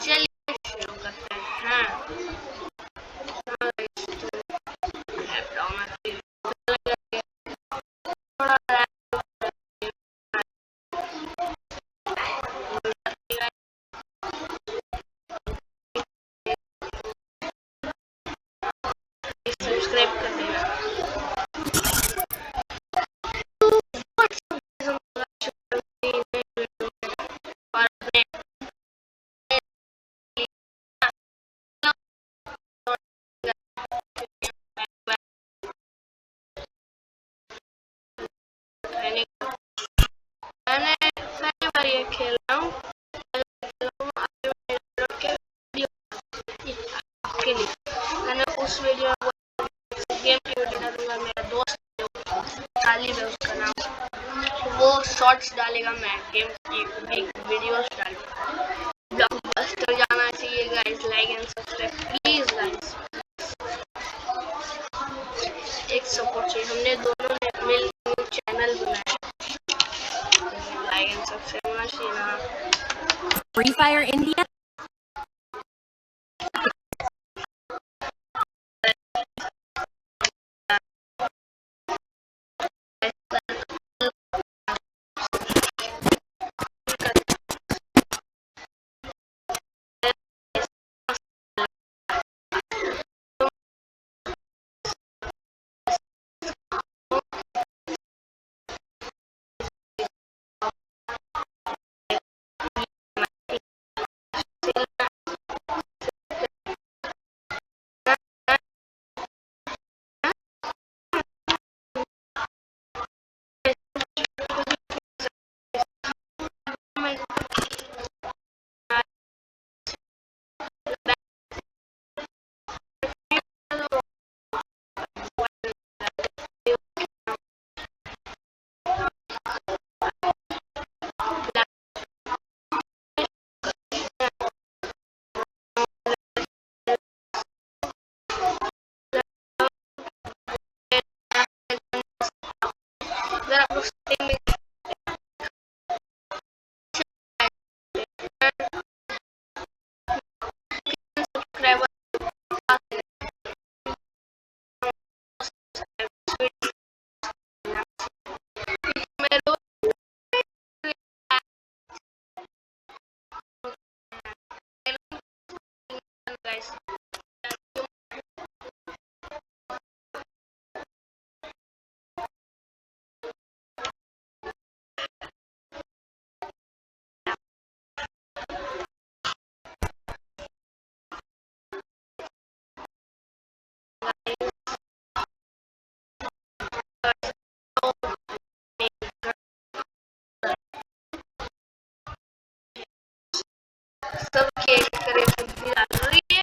चलिए शुरू करते हैं। हाँ guys, तो लैपटॉप में थोड़ा सब्सक्राइब कर देना। और अपने मैंने पहली बार ये खेल रहा हूँ आपके लिए। मैंने उस वीडियो गेम की वीडियो डालूंगा, मेरा दोस्त खाली है उसका नाम, वो शॉर्ट्स डालेगा, मैं गेम की वीडियोस डालूंगा। ब्लॉकबस्टर जाना चाहिए guys, like and subscribe please guys, एक सपोर्ट चाहिए। हमने दोनों ने मिल चैनल बनाया, लाइक एंड सब्सक्राइब होना चाहिए ना। Free Fire India. अगर आपको सब्सक्राइबर guys, सब खेल करे बुद्धि डाल रही